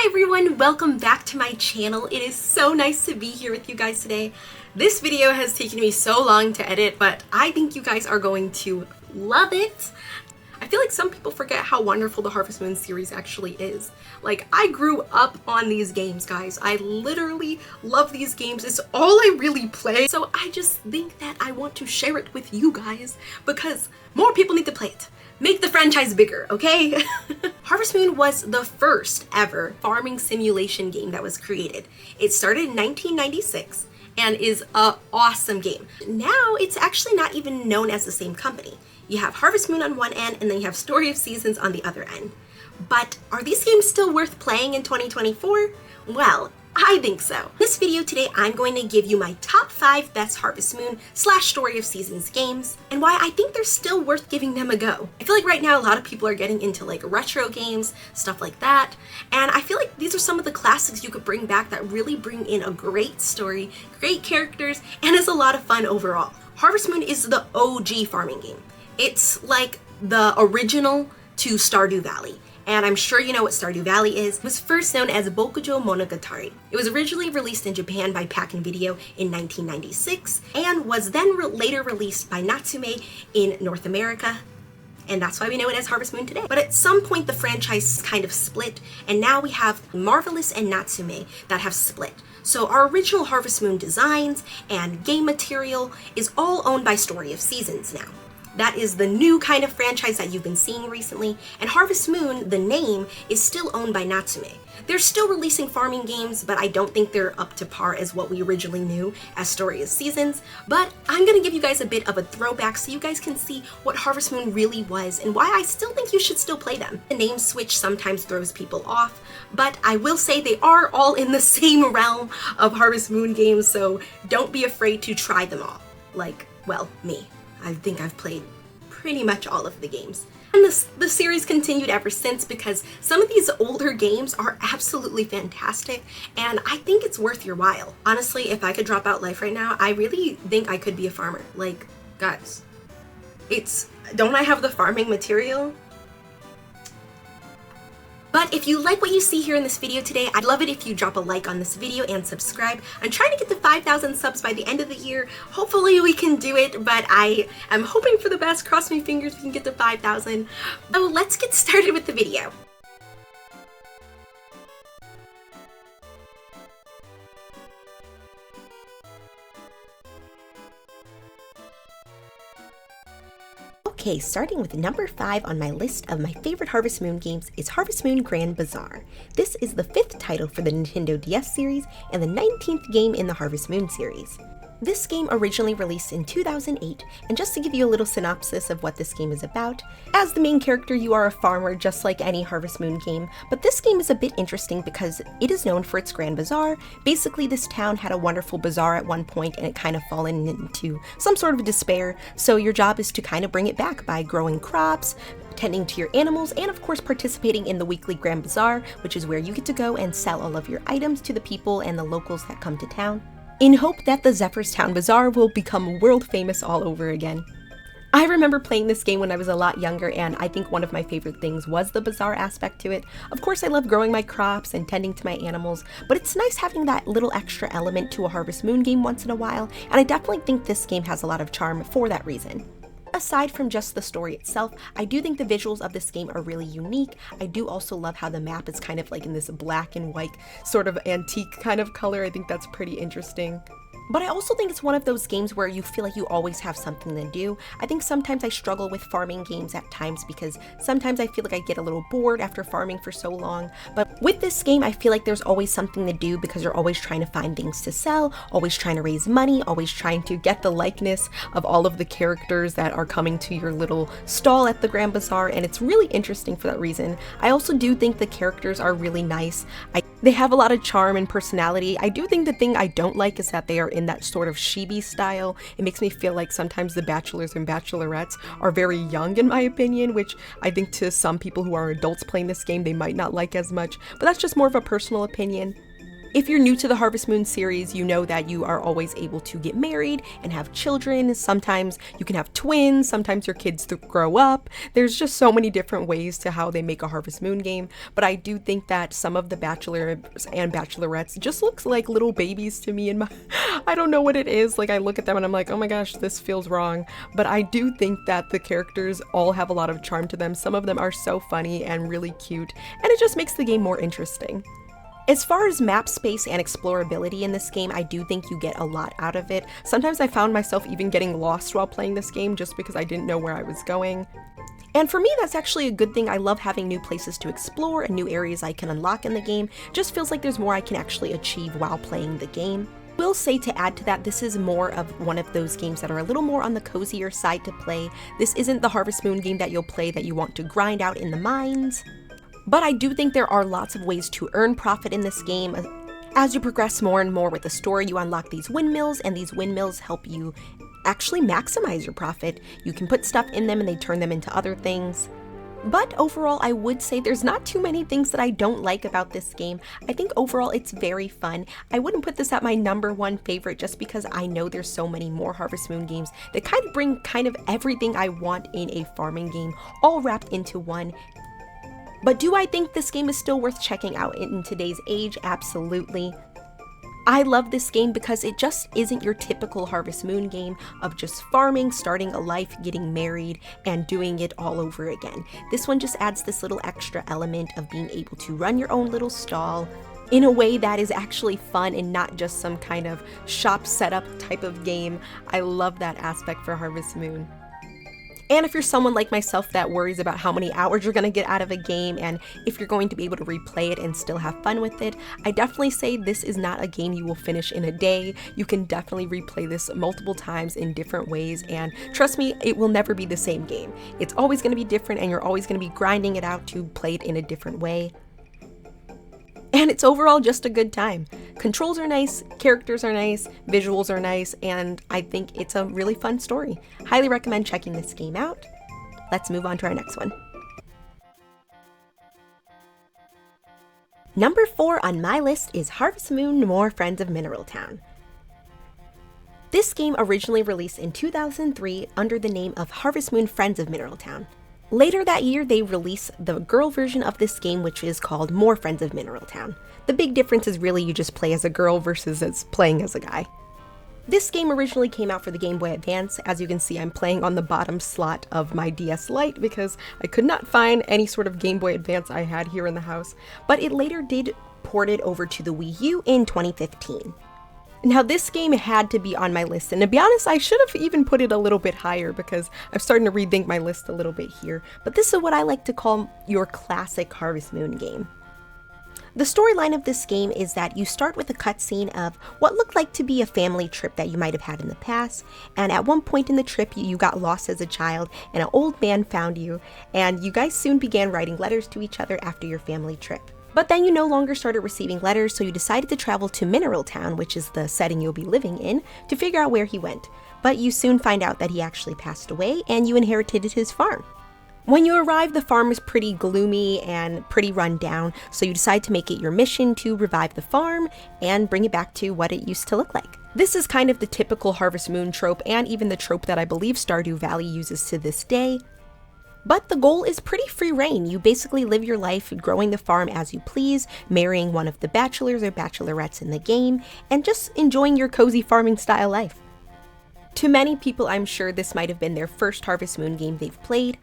Hi everyone, welcome back to my channel. It is so nice to be here with you guys today. This video has taken me so long to edit, but I think you guys are going to love it. I feel like some people forget how wonderful the Harvest Moon series actually is. Like, I grew up on these games, guys. I literally love these games. It's all I really play. So I just think that I want to share it with you guys because more people need to play it. Make the franchise bigger, okay? Harvest Moon was the first ever farming simulation game that was created. It started in 1996 and is an awesome game. Now it's actually not even known as the same company. You have Harvest Moon on one end and then you have Story of Seasons on the other end. But are these games still worth playing in 2024? Well, I think so. In this video today, I'm going to give you my top 5 best Harvest Moon / Story of Seasons games and why I think they're still worth giving them a go. I feel like right now a lot of people are getting into like retro games, stuff like that, and I feel like these are some of the classics you could bring back that really bring in a great story, great characters, and is a lot of fun overall. Harvest Moon is the OG farming game. It's like the original to Stardew Valley. And I'm sure you know what Stardew Valley is. It was first known as Bokujo Monogatari. It was originally released in Japan by Pack-in Video in 1996 and was then later released by Natsume in North America. And that's why we know it as Harvest Moon today. But at some point the franchise kind of split, and now we have Marvelous and Natsume that have split. So our original Harvest Moon designs and game material is all owned by Story of Seasons now. That is the new kind of franchise that you've been seeing recently, and Harvest Moon, the name, is still owned by Natsume. They're still releasing farming games, but I don't think they're up to par as what we originally knew as Story of Seasons, but I'm gonna give you guys a bit of a throwback so you guys can see what Harvest Moon really was and why I still think you should still play them. The name switch sometimes throws people off, but I will say they are all in the same realm of Harvest Moon games, so don't be afraid to try them all. Like, well, me. I think I've played pretty much all of the games. And the series continued ever since because some of these older games are absolutely fantastic and I think it's worth your while. Honestly, if I could drop out life right now, I really think I could be a farmer. Like, guys, don't I have the farming material? But if you like what you see here in this video today, I'd love it if you drop a like on this video and subscribe. I'm trying to get to 5,000 subs by the end of the year. Hopefully we can do it, but I am hoping for the best. Cross my fingers we can get to 5,000. So let's get started with the video. Okay, starting with number 5 on my list of my favorite Harvest Moon games is Harvest Moon Grand Bazaar. This is the 5th title for the Nintendo DS series and the 19th game in the Harvest Moon series. This game originally released in 2008, and just to give you a little synopsis of what this game is about, as the main character you are a farmer just like any Harvest Moon game, but this game is a bit interesting because it is known for its Grand Bazaar. Basically this town had a wonderful bazaar at one point and it kind of fallen into some sort of despair, so your job is to kind of bring it back by growing crops, tending to your animals, and of course participating in the weekly Grand Bazaar, which is where you get to go and sell all of your items to the people and the locals that come to town, in hope that the Zephyr's Town Bazaar will become world famous all over again. I remember playing this game when I was a lot younger, and I think one of my favorite things was the bazaar aspect to it. Of course I love growing my crops and tending to my animals, but it's nice having that little extra element to a Harvest Moon game once in a while, and I definitely think this game has a lot of charm for that reason. Aside from just the story itself, I do think the visuals of this game are really unique. I do also love how the map is kind of like in this black and white sort of antique kind of color. I think that's pretty interesting. But I also think it's one of those games where you feel like you always have something to do. I think sometimes I struggle with farming games at times because sometimes I feel like I get a little bored after farming for so long. But with this game, I feel like there's always something to do because you're always trying to find things to sell, always trying to raise money, always trying to get the likeness of all of the characters that are coming to your little stall at the Grand Bazaar, and it's really interesting for that reason. I also do think the characters are really nice. They have a lot of charm and personality. I do think the thing I don't like is that they are in that sort of chibi style. It makes me feel like sometimes the bachelors and bachelorettes are very young in my opinion, which I think to some people who are adults playing this game they might not like as much, but that's just more of a personal opinion. If you're new to the Harvest Moon series, you know that you are always able to get married and have children. Sometimes you can have twins, sometimes your kids grow up. There's just so many different ways to how they make a Harvest Moon game, but I do think that some of the bachelors and bachelorettes just looks like little babies to me, and I don't know what it is. Like, I look at them and I'm like, oh my gosh, this feels wrong. But I do think that the characters all have a lot of charm to them. Some of them are so funny and really cute, and it just makes the game more interesting. As far as map space and explorability in this game, I do think you get a lot out of it. Sometimes I found myself even getting lost while playing this game just because I didn't know where I was going. And for me, that's actually a good thing. I love having new places to explore and new areas I can unlock in the game. Just feels like there's more I can actually achieve while playing the game. I will say, to add to that, this is more of one of those games that are a little more on the cozier side to play. This isn't the Harvest Moon game that you'll play that you want to grind out in the mines. But I do think there are lots of ways to earn profit in this game. As you progress more and more with the story, you unlock these windmills, and these windmills help you actually maximize your profit. You can put stuff in them and they turn them into other things. But overall, I would say there's not too many things that I don't like about this game. I think overall it's very fun. I wouldn't put this at my #1 favorite just because I know there's so many more Harvest Moon games that kind of bring everything I want in a farming game all wrapped into one. But do I think this game is still worth checking out in today's age? Absolutely. I love this game because it just isn't your typical Harvest Moon game of just farming, starting a life, getting married, and doing it all over again. This one just adds this little extra element of being able to run your own little stall in a way that is actually fun and not just some kind of shop setup type of game. I love that aspect for Harvest Moon. And if you're someone like myself that worries about how many hours you're going to get out of a game and if you're going to be able to replay it and still have fun with it, I definitely say this is not a game you will finish in a day. You can definitely replay this multiple times in different ways, and trust me, it will never be the same game. It's always going to be different, and you're always going to be grinding it out to play it in a different way. And it's overall just a good time. Controls are nice, characters are nice, visuals are nice, and I think it's a really fun story. Highly recommend checking this game out. Let's move on to our next one. Number 4 on my list is Harvest Moon: More Friends of Mineral Town. This game originally released in 2003 under the name of Harvest Moon: Friends of Mineral Town. Later that year, they released the girl version of this game, which is called More Friends of Mineral Town. The big difference is really you just play as a girl versus as playing as a guy. This game originally came out for the Game Boy Advance. As you can see, I'm playing on the bottom slot of my DS Lite because I could not find any sort of Game Boy Advance I had here in the house, but it later did port it over to the Wii U in 2015. Now, this game had to be on my list, and to be honest, I should have even put it a little bit higher because I'm starting to rethink my list a little bit here, but this is what I like to call your classic Harvest Moon game. The storyline of this game is that you start with a cutscene of what looked like to be a family trip that you might have had in the past, and at one point in the trip you got lost as a child and an old man found you, and you guys soon began writing letters to each other after your family trip. But then you no longer started receiving letters, so you decided to travel to Mineral Town, which is the setting you'll be living in, to figure out where he went. But you soon find out that he actually passed away, and you inherited his farm. When you arrive, the farm is pretty gloomy and pretty run down, so you decide to make it your mission to revive the farm and bring it back to what it used to look like. This is kind of the typical Harvest Moon trope, and even the trope that I believe Stardew Valley uses to this day. But the goal is pretty free reign. You basically live your life growing the farm as you please, marrying one of the bachelors or bachelorettes in the game, and just enjoying your cozy farming style life. To many people, I'm sure this might have been their first Harvest Moon game they've played,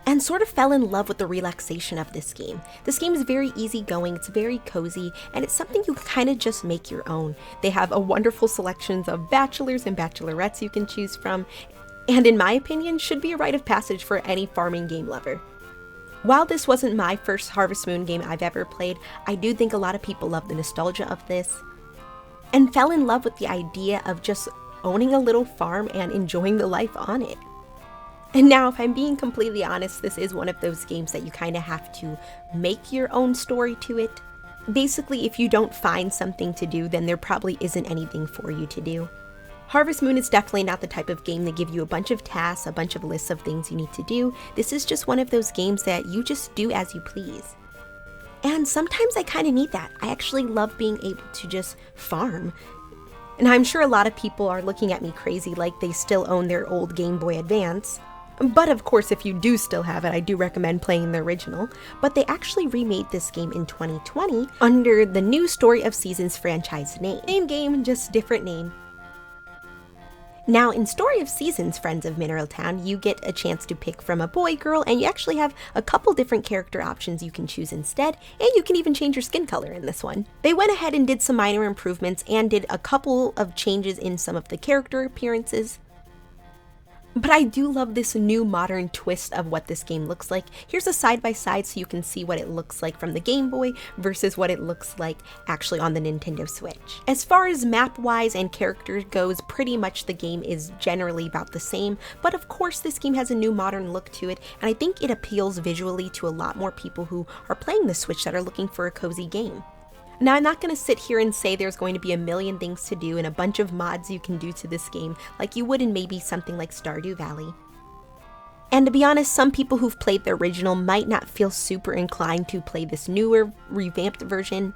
and sort of fell in love with the relaxation of this game. This game is very easygoing, it's very cozy, and it's something you kind of just make your own. They have a wonderful selections of bachelors and bachelorettes you can choose from, and in my opinion, should be a rite of passage for any farming game lover. While this wasn't my first Harvest Moon game I've ever played, I do think a lot of people love the nostalgia of this, and fell in love with the idea of just owning a little farm and enjoying the life on it. And now, if I'm being completely honest, this is one of those games that you kind of have to make your own story to it. Basically, if you don't find something to do, then there probably isn't anything for you to do. Harvest Moon is definitely not the type of game that give you a bunch of tasks, a bunch of lists of things you need to do. This is just one of those games that you just do as you please. And sometimes I kind of need that. I actually love being able to just farm. And I'm sure a lot of people are looking at me crazy like they still own their old Game Boy Advance. But of course, if you do still have it, I do recommend playing the original. But they actually remade this game in 2020 under the new Story of Seasons franchise name. Same game, just different name. Now, in Story of Seasons, friends of Mineral Town, you get a chance to pick from a boy, girl, and you actually have a couple different character options you can choose instead, and you can even change your skin color in this one. They went ahead and did some minor improvements and did a couple of changes in some of the character appearances. But I do love this new modern twist of what this game looks like. Here's a side-by-side so you can see what it looks like from the Game Boy versus what it looks like actually on the Nintendo Switch. As far as map-wise and character goes, pretty much the game is generally about the same, but of course this game has a new modern look to it, and I think it appeals visually to a lot more people who are playing the Switch that are looking for a cozy game. Now, I'm not going to sit here and say there's going to be a million things to do and a bunch of mods you can do to this game like you would in maybe something like Stardew Valley. And to be honest, some people who've played the original might not feel super inclined to play this newer, revamped version.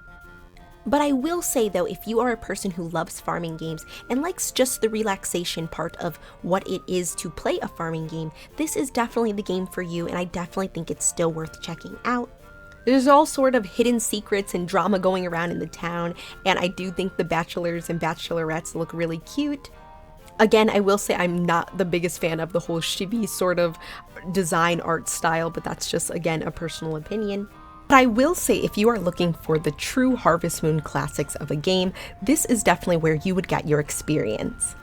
But I will say though, if you are a person who loves farming games and likes just the relaxation part of what it is to play a farming game, this is definitely the game for you, and I definitely think it's still worth checking out. There's all sort of hidden secrets and drama going around in the town, and I do think the bachelors and bachelorettes look really cute. Again, I will say I'm not the biggest fan of the whole chibi sort of design art style, but that's just, again, a personal opinion. But I will say if you are looking for the true Harvest Moon classics of a game, this is definitely where you would get your experience.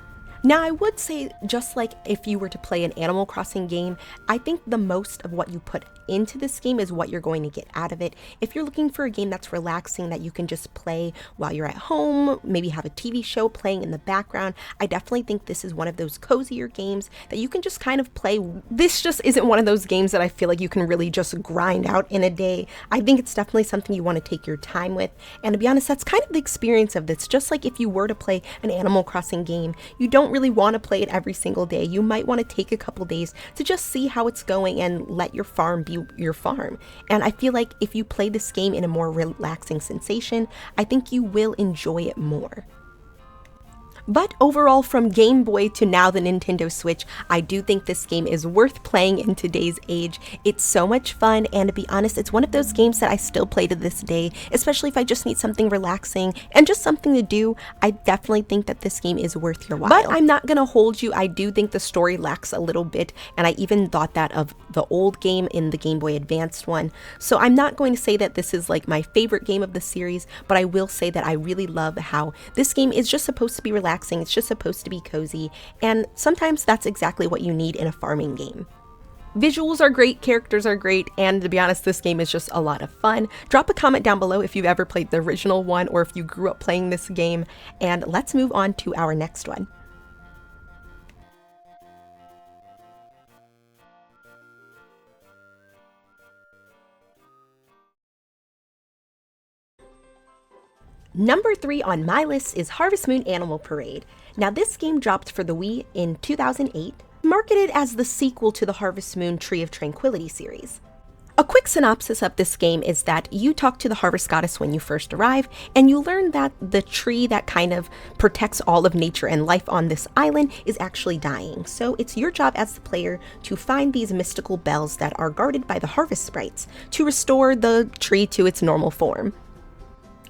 Now, I would say, just like if you were to play an Animal Crossing game, I think the most of what you put into this game is what you're going to get out of it. If you're looking for a game that's relaxing, that you can just play while you're at home, maybe have a TV show playing in the background, I definitely think this is one of those cozier games that you can just kind of play. This just isn't one of those games that I feel like you can really just grind out in a day. I think it's definitely something you want to take your time with, and to be honest, that's kind of the experience of this. Just like if you were to play an Animal Crossing game, you don't really want to play it every single day. You might want to take a couple days to just see how it's going and let your farm be your farm. And I feel like if you play this game in a more relaxing sensation, I think you will enjoy it more. But overall, from Game Boy to now the Nintendo Switch, I do think this game is worth playing in today's age. It's so much fun, and to be honest, it's one of those games that I still play to this day, especially if I just need something relaxing and just something to do. I definitely think that this game is worth your while. But I'm not gonna hold you. I do think the story lacks a little bit, and I even thought that of the old game in the Game Boy Advanced one. So I'm not going to say that this is like my favorite game of the series, but I will say that I really love how this game is just supposed to be relaxing. It's just supposed to be cozy, and sometimes that's exactly what you need in a farming game. Visuals are great, characters are great, and to be honest, this game is just a lot of fun. Drop a comment down below if you've ever played the original one or if you grew up playing this game, and let's move on to our next one. Number 3 on my list is Harvest Moon Animal Parade. Now, this game dropped for the Wii in 2008, marketed as the sequel to the Harvest Moon Tree of Tranquility series. A quick synopsis of this game is that you talk to the Harvest Goddess when you first arrive, and you learn that the tree that kind of protects all of nature and life on this island is actually dying. So it's your job as the player to find these mystical bells that are guarded by the harvest sprites to restore the tree to its normal form.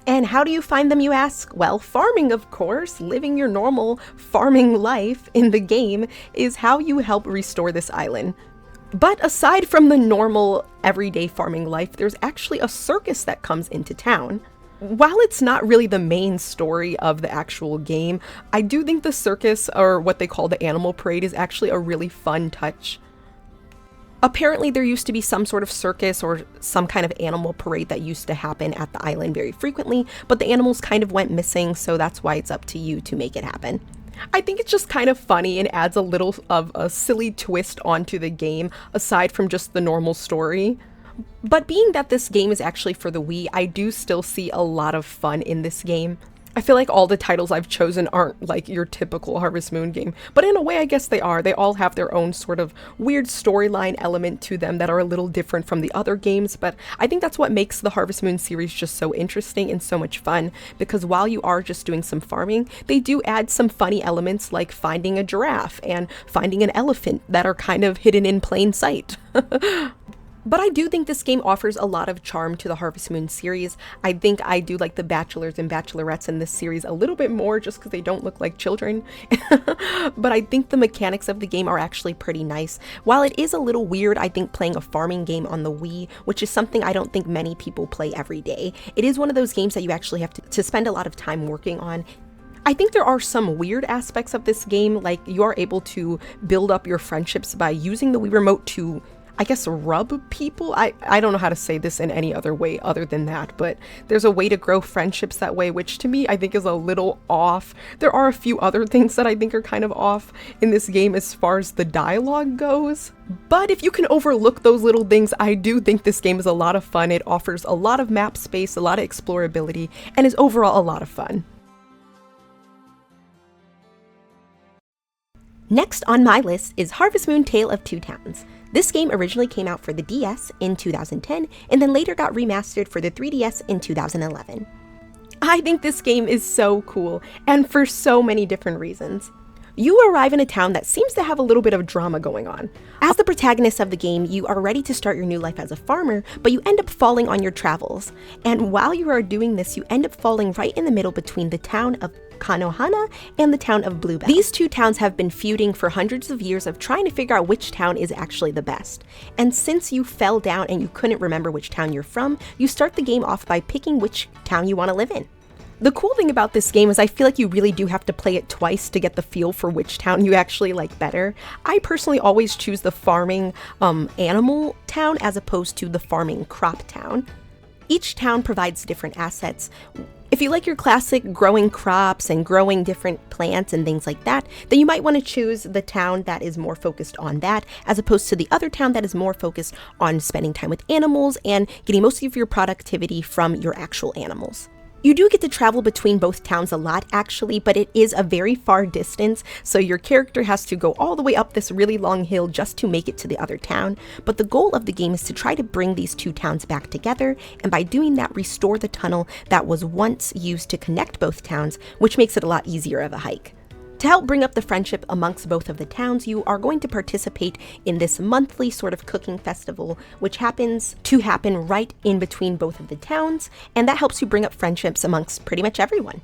And how do you find them, you ask? Well, farming, of course. Living your normal farming life in the game is how you help restore this island. But aside from the normal everyday farming life, there's actually a circus that comes into town. While it's not really the main story of the actual game, I do think the circus, or what they call the animal parade, is actually a really fun touch. Apparently there used to be some sort of circus or some kind of animal parade that used to happen at the island very frequently, but the animals kind of went missing, so that's why it's up to you to make it happen. I think it's just kind of funny and adds a little of a silly twist onto the game, aside from just the normal story. But being that this game is actually for the Wii, I do still see a lot of fun in this game. I feel like all the titles I've chosen aren't like your typical Harvest Moon game, but in a way I guess they are. They all have their own sort of weird storyline element to them that are a little different from the other games, but I think that's what makes the Harvest Moon series just so interesting and so much fun, because while you are just doing some farming, they do add some funny elements like finding a giraffe and finding an elephant that are kind of hidden in plain sight. But I do think this game offers a lot of charm to the Harvest Moon series. I think I do like the bachelors and bachelorettes in this series a little bit more just because they don't look like children. But I think the mechanics of the game are actually pretty nice. While it is a little weird, I think, playing a farming game on the Wii, which is something I don't think many people play every day. It is one of those games that you actually have to spend a lot of time working on. I think there are some weird aspects of this game, like you are able to build up your friendships by using the Wii Remote to, I guess, rub people. I don't know how to say this in any other way other than that, but there's a way to grow friendships that way, which to me I think is a little off. There are a few other things that I think are kind of off in this game as far as the dialogue goes. But if you can overlook those little things, I do think this game is a lot of fun. It offers a lot of map space, a lot of explorability, and is overall a lot of fun. Next on my list is Harvest Moon: Tale of Two Towns. This game originally came out for the DS in 2010 and then later got remastered for the 3DS in 2011. I think this game is so cool, and for so many different reasons. You arrive in a town that seems to have a little bit of drama going on. As the protagonist of the game, you are ready to start your new life as a farmer, but you end up falling on your travels. And while you are doing this, you end up falling right in the middle between the town of Kanohana and the town of Bluebell. These two towns have been feuding for hundreds of years of trying to figure out which town is actually the best. And since you fell down and you couldn't remember which town you're from, you start the game off by picking which town you want to live in. The cool thing about this game is I feel like you really do have to play it twice to get the feel for which town you actually like better. I personally always choose the farming animal town as opposed to the farming crop town. Each town provides different assets. If you like your classic growing crops and growing different plants and things like that, then you might want to choose the town that is more focused on that, as opposed to the other town that is more focused on spending time with animals and getting most of your productivity from your actual animals. You do get to travel between both towns a lot, actually, but it is a very far distance, so your character has to go all the way up this really long hill just to make it to the other town. But the goal of the game is to try to bring these two towns back together, and by doing that, restore the tunnel that was once used to connect both towns, which makes it a lot easier of a hike. To help bring up the friendship amongst both of the towns, you are going to participate in this monthly sort of cooking festival, which happens to happen right in between both of the towns, and that helps you bring up friendships amongst pretty much everyone.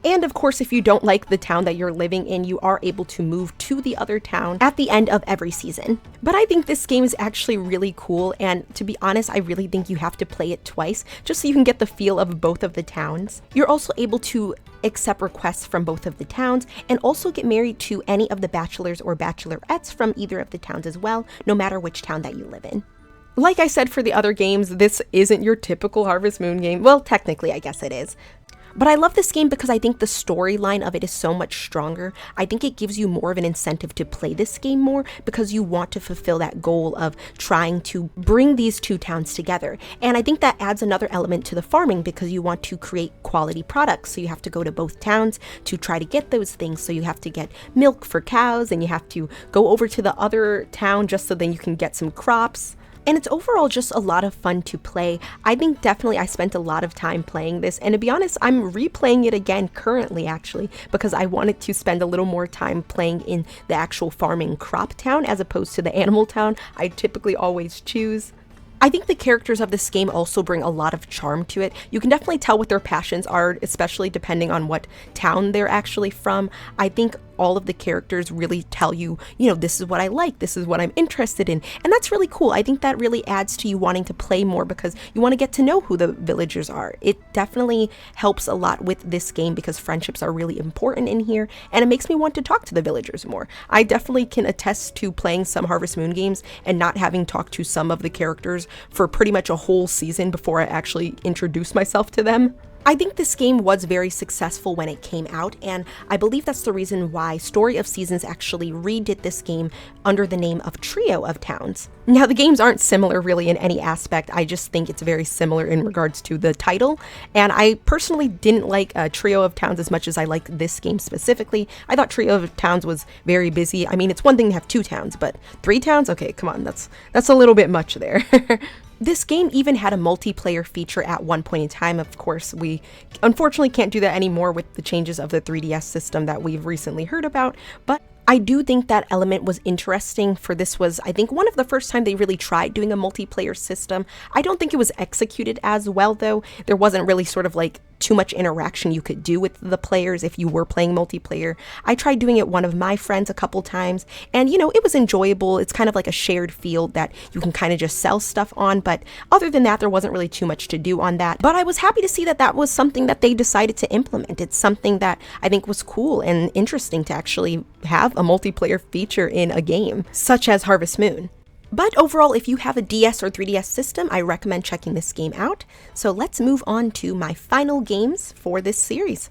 And of course, if you don't like the town that you're living in, you are able to move to the other town at the end of every season. But I think this game is actually really cool, and to be honest, I really think you have to play it twice just so you can get the feel of both of the towns. You're also able to accept requests from both of the towns and also get married to any of the bachelors or bachelorettes from either of the towns as well, no matter which town that you live in. Like I said for the other games, this isn't your typical Harvest Moon game. Well, technically, I guess it is. But I love this game because I think the storyline of it is so much stronger. I think it gives you more of an incentive to play this game more because you want to fulfill that goal of trying to bring these two towns together. And I think that adds another element to the farming because you want to create quality products. So you have to go to both towns to try to get those things. So you have to get milk for cows and you have to go over to the other town just so then you can get some crops. And it's overall just a lot of fun to play. I think definitely I spent a lot of time playing this, and to be honest, I'm replaying it again currently actually, because I wanted to spend a little more time playing in the actual farming crop town as opposed to the animal town I typically always choose. I think the characters of this game also bring a lot of charm to it. You can definitely tell what their passions are, especially depending on what town they're actually from. I think all of the characters really tell you, this is what I like, this is what I'm interested in, and that's really cool. I think that really adds to you wanting to play more because you want to get to know who the villagers are. It definitely helps a lot with this game because friendships are really important in here, and it makes me want to talk to the villagers more. I definitely can attest to playing some Harvest Moon games and not having talked to some of the characters for pretty much a whole season before I actually introduce myself to them. I think this game was very successful when it came out, and I believe that's the reason why Story of Seasons actually redid this game under the name of Trio of Towns. Now, the games aren't similar really in any aspect, I just think it's very similar in regards to the title, and I personally didn't like Trio of Towns as much as I liked this game specifically. I thought Trio of Towns was very busy. I mean, it's one thing to have 2 towns, but 3 towns? Okay, come on, that's a little bit much there. This game even had a multiplayer feature at one point in time. Of course, we unfortunately can't do that anymore with the changes of the 3DS system that we've recently heard about, but I do think that element was interesting, for this was, I think, one of the first time they really tried doing a multiplayer system. I don't think it was executed as well, though. There wasn't really sort of like too much interaction you could do with the players if you were playing multiplayer. I tried doing it one of my friends a couple times, and you know, it was enjoyable. It's kind of like a shared field that you can kind of just sell stuff on, but other than that, there wasn't really too much to do on that. But I was happy to see that that was something that they decided to implement. It's something that I think was cool and interesting to actually have a multiplayer feature in a game, such as Harvest Moon. But overall, if you have a DS or 3DS system, I recommend checking this game out. So let's move on to my final games for this series.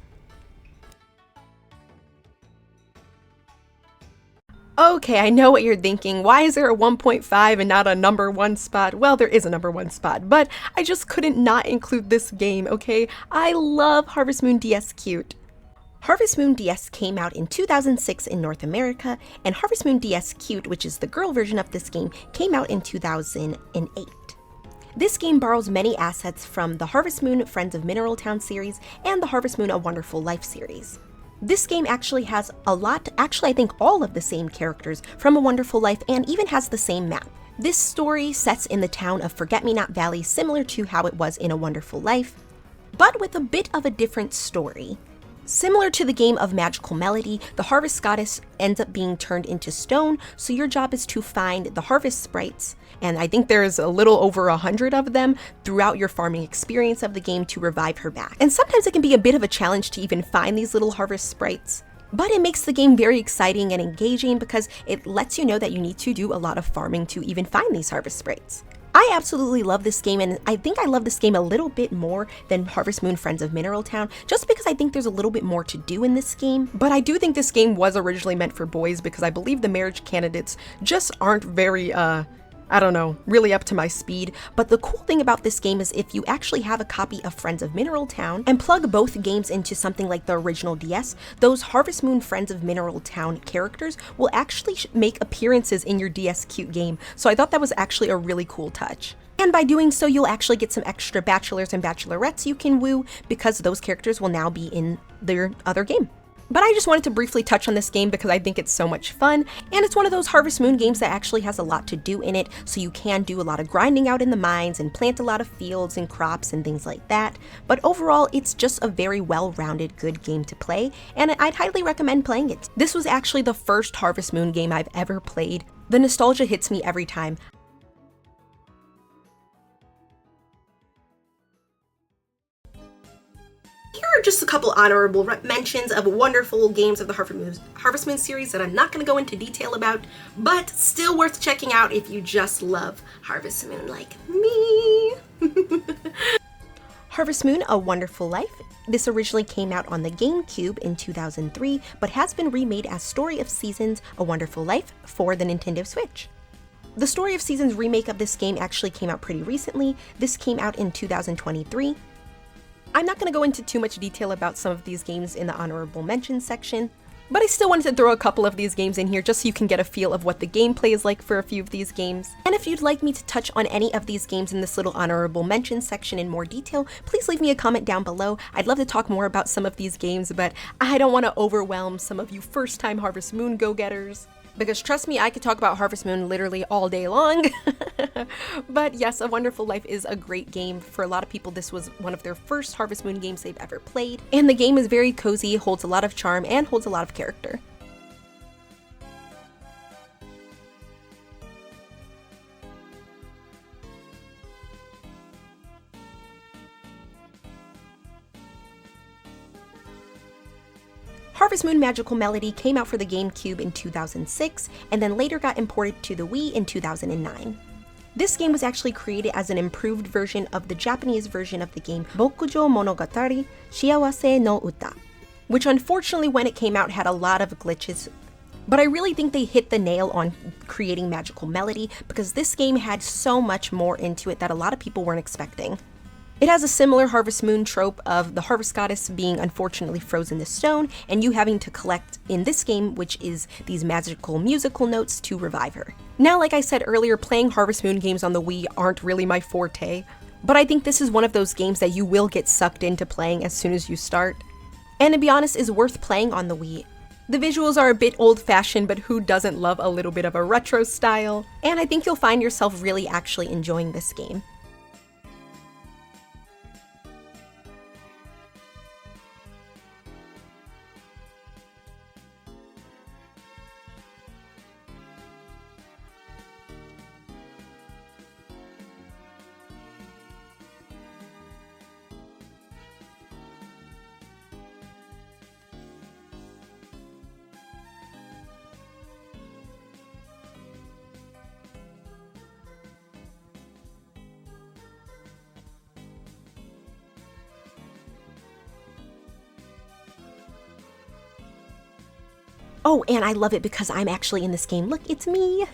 Okay, I know what you're thinking. Why is there a 1.5 and not a number 1 spot? Well, there is a number 1 spot, but I just couldn't not include this game, okay? I love Harvest Moon DS Cute. Harvest Moon DS came out in 2006 in North America, and Harvest Moon DS Cute, which is the girl version of this game, came out in 2008. This game borrows many assets from the Harvest Moon Friends of Mineral Town series and the Harvest Moon A Wonderful Life series. This game actually has I think all of the same characters from A Wonderful Life, and even has the same map. This story sets in the town of Forget-Me-Not Valley, similar to how it was in A Wonderful Life, but with a bit of a different story. Similar to the game of Magical Melody, the Harvest Goddess ends up being turned into stone, so your job is to find the Harvest Sprites, and I think there's a little over 100 of them throughout your farming experience of the game to revive her back. And sometimes it can be a bit of a challenge to even find these little Harvest Sprites, but it makes the game very exciting and engaging because it lets you know that you need to do a lot of farming to even find these Harvest Sprites. I absolutely love this game, and I think I love this game a little bit more than Harvest Moon Friends of Mineral Town, just because I think there's a little bit more to do in this game. But I do think this game was originally meant for boys, because I believe the marriage candidates just aren't very, I don't know, really up to my speed. But the cool thing about this game is if you actually have a copy of Friends of Mineral Town and plug both games into something like the original DS, those Harvest Moon Friends of Mineral Town characters will actually make appearances in your DS Cute game. So I thought that was actually a really cool touch. And by doing so, you'll actually get some extra bachelors and bachelorettes you can woo, because those characters will now be in their other game. But I just wanted to briefly touch on this game because I think it's so much fun, and it's one of those Harvest Moon games that actually has a lot to do in it, so you can do a lot of grinding out in the mines and plant a lot of fields and crops and things like that. But overall, it's just a very well-rounded, good game to play, and I'd highly recommend playing it. This was actually the first Harvest Moon game I've ever played. The nostalgia hits me every time. Here are just a couple honorable mentions of wonderful games of the Harvest Moon series that I'm not going to go into detail about, but still worth checking out if you just love Harvest Moon like me. Harvest Moon A Wonderful Life. This originally came out on the GameCube in 2003, but has been remade as Story of Seasons A Wonderful Life for the Nintendo Switch. The Story of Seasons remake of this game actually came out pretty recently. This came out in 2023. I'm not going to go into too much detail about some of these games in the honorable mentions section, but I still wanted to throw a couple of these games in here just so you can get a feel of what the gameplay is like for a few of these games. And if you'd like me to touch on any of these games in this little honorable mentions section in more detail, please leave me a comment down below. I'd love to talk more about some of these games, but I don't want to overwhelm some of you first-time Harvest Moon go-getters. Because trust me, I could talk about Harvest Moon literally all day long. But yes, A Wonderful Life is a great game. For a lot of people, this was one of their first Harvest Moon games they've ever played. And the game is very cozy, holds a lot of charm, and holds a lot of character. Harvest Moon Magical Melody came out for the GameCube in 2006, and then later got imported to the Wii in 2009. This game was actually created as an improved version of the Japanese version of the game Bokujo Monogatari Shiawase no Uta, which unfortunately when it came out had a lot of glitches. But I really think they hit the nail on creating magical melody because this game had so much more into it that a lot of people weren't expecting. It has a similar Harvest Moon trope of the Harvest Goddess being unfortunately frozen to stone and you having to collect in this game, which is these magical musical notes to revive her. Now, like I said earlier, playing Harvest Moon games on the Wii aren't really my forte, but I think this is one of those games that you will get sucked into playing as soon as you start. And to be honest, is worth playing on the Wii. The visuals are a bit old-fashioned, but who doesn't love a little bit of a retro style? And I think you'll find yourself really actually enjoying this game. Oh, and I love it because I'm actually in this game. Look, it's me!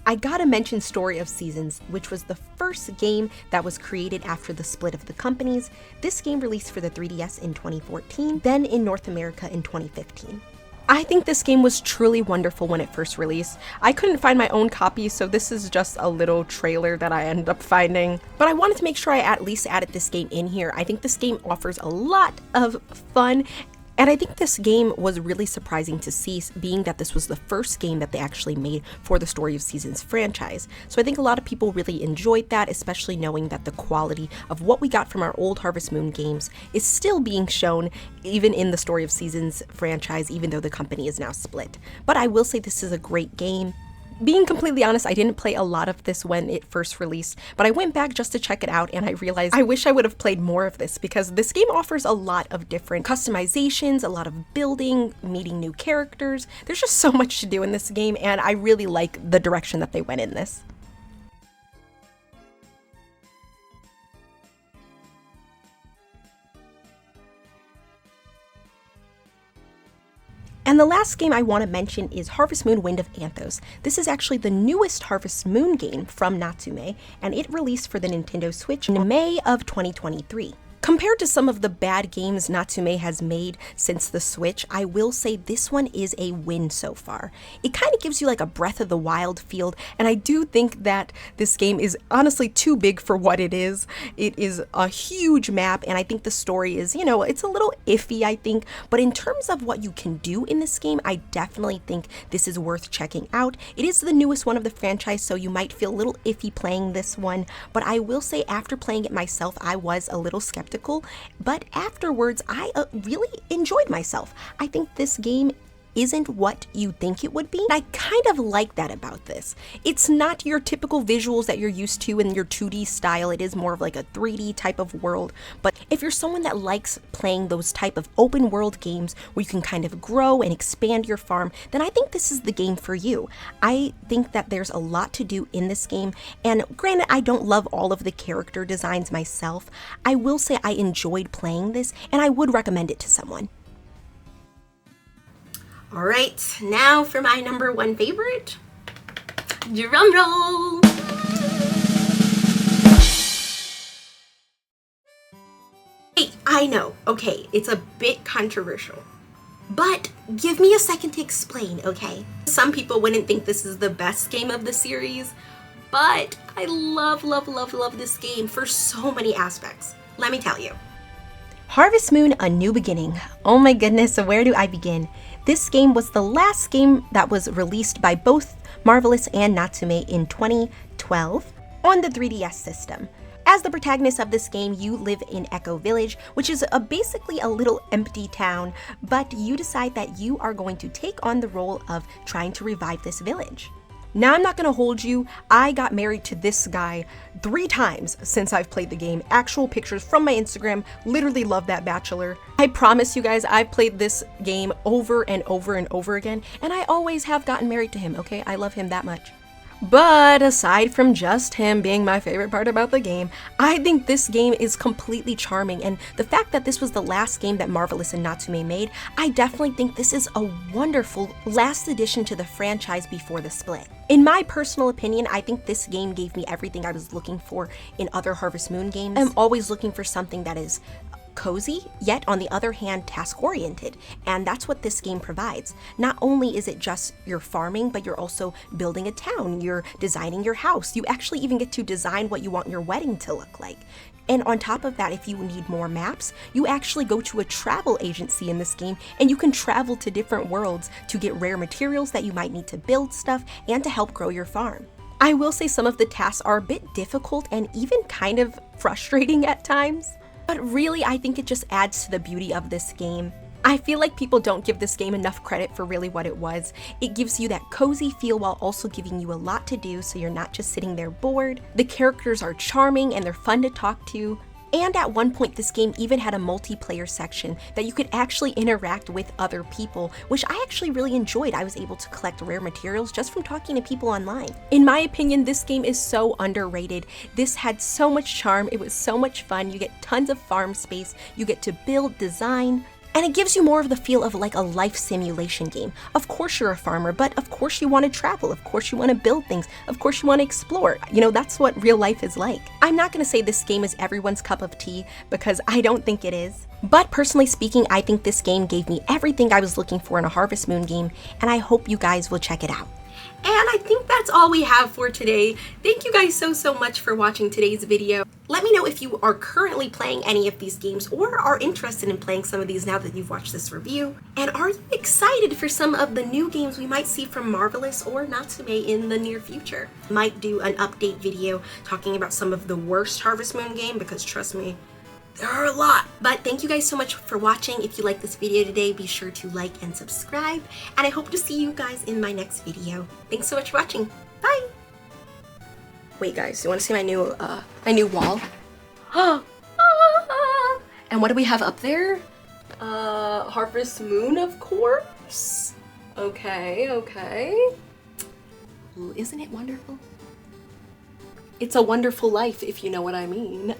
I gotta mention Story of Seasons, which was the first game that was created after the split of the companies. This game released for the 3DS in 2014, then in North America in 2015. I think this game was truly wonderful when it first released. I couldn't find my own copy, so this is just a little trailer that I ended up finding. But I wanted to make sure I at least added this game in here. I think this game offers a lot of fun, and I think this game was really surprising to see, being that this was the first game that they actually made for the Story of Seasons franchise. So I think a lot of people really enjoyed that, especially knowing that the quality of what we got from our old Harvest Moon games is still being shown even in the Story of Seasons franchise, even though the company is now split. But I will say this is a great game. Being completely honest, I didn't play a lot of this when it first released, but I went back just to check it out and I realized I wish I would have played more of this because this game offers a lot of different customizations, a lot of building, meeting new characters. There's just so much to do in this game and I really like the direction that they went in this. And the last game I want to mention is Harvest Moon Wind of Anthos. This is actually the newest Harvest Moon game from Natsume, and it released for the Nintendo Switch in May of 2023. Compared to some of the bad games Natsume has made since the Switch, I will say this one is a win so far. It kind of gives you like a Breath of the Wild feel, and I do think that this game is honestly too big for what it is. It is a huge map, and I think the story is, it's a little iffy, I think, but in terms of what you can do in this game, I definitely think this is worth checking out. It is the newest one of the franchise, so you might feel a little iffy playing this one, but I will say after playing it myself, I was a little skeptical. But afterwards, I really enjoyed myself. I think this game isn't what you think it would be. I kind of like that about this. It's not your typical visuals that you're used to in your 2D style. It is more of like a 3D type of world. But if you're someone that likes playing those type of open world games where you can kind of grow and expand your farm, then I think this is the game for you. I think that there's a lot to do in this game. And granted, I don't love all of the character designs myself. I will say I enjoyed playing this and I would recommend it to someone. All right, now for my number one favorite. Drum roll. Hey, I know, okay, it's a bit controversial, but give me a second to explain, okay? Some people wouldn't think this is the best game of the series, but I love, love, love, love this game for so many aspects. Let me tell you. Harvest Moon: A New Beginning. Oh my goodness, where do I begin? This game was the last game that was released by both Marvelous and Natsume in 2012 on the 3DS system. As the protagonist of this game, you live in Echo Village, which is basically a little empty town, but you decide that you are going to take on the role of trying to revive this village. Now, I'm not gonna hold you. I got married to this guy 3 times since I've played the game. Actual pictures from my Instagram. Literally love that bachelor. I promise you guys, I've played this game over and over and over again, and I always have gotten married to him, okay? I love him that much. But aside from just him being my favorite part about the game, I think this game is completely charming, and the fact that this was the last game that Marvelous and Natsume made, I definitely think this is a wonderful last addition to the franchise before the split. In my personal opinion, I think this game gave me everything I was looking for in other Harvest Moon games. I'm always looking for something that is cozy, yet on the other hand task-oriented, and that's what this game provides. Not only is it just you're farming, but you're also building a town, you're designing your house, you actually even get to design what you want your wedding to look like. And on top of that, if you need more maps, you actually go to a travel agency in this game, and you can travel to different worlds to get rare materials that you might need to build stuff and to help grow your farm. I will say some of the tasks are a bit difficult and even kind of frustrating at times. But really, I think it just adds to the beauty of this game. I feel like people don't give this game enough credit for really what it was. It gives you that cozy feel while also giving you a lot to do, so you're not just sitting there bored. The characters are charming and they're fun to talk to. And at one point, this game even had a multiplayer section that you could actually interact with other people, which I actually really enjoyed. I was able to collect rare materials just from talking to people online. In my opinion, this game is so underrated. This had so much charm, it was so much fun. You get tons of farm space, you get to build, design, and it gives you more of the feel of like a life simulation game. Of course you're a farmer, but of course you want to travel, of course you want to build things, of course you want to explore. You know, that's what real life is like. I'm not going to say this game is everyone's cup of tea, because I don't think it is. But personally speaking, I think this game gave me everything I was looking for in a Harvest Moon game, and I hope you guys will check it out. And I think that's all we have for today. Thank you guys so much for watching today's video. Let me know if you are currently playing any of these games or are interested in playing some of these now that you've watched this review. And are you excited for some of the new games we might see from Marvelous or Natsume in the near future? Might do an update video talking about some of the worst Harvest Moon game, because trust me, there are a lot. But thank you guys so much for watching. If you like this video today, be sure to like and subscribe. And I hope to see you guys in my next video. Thanks so much for watching. Bye! Wait guys, you wanna see my new wall? And what do we have up there? Harvest Moon, of course. Okay. Ooh, isn't it wonderful? It's a wonderful life, if you know what I mean.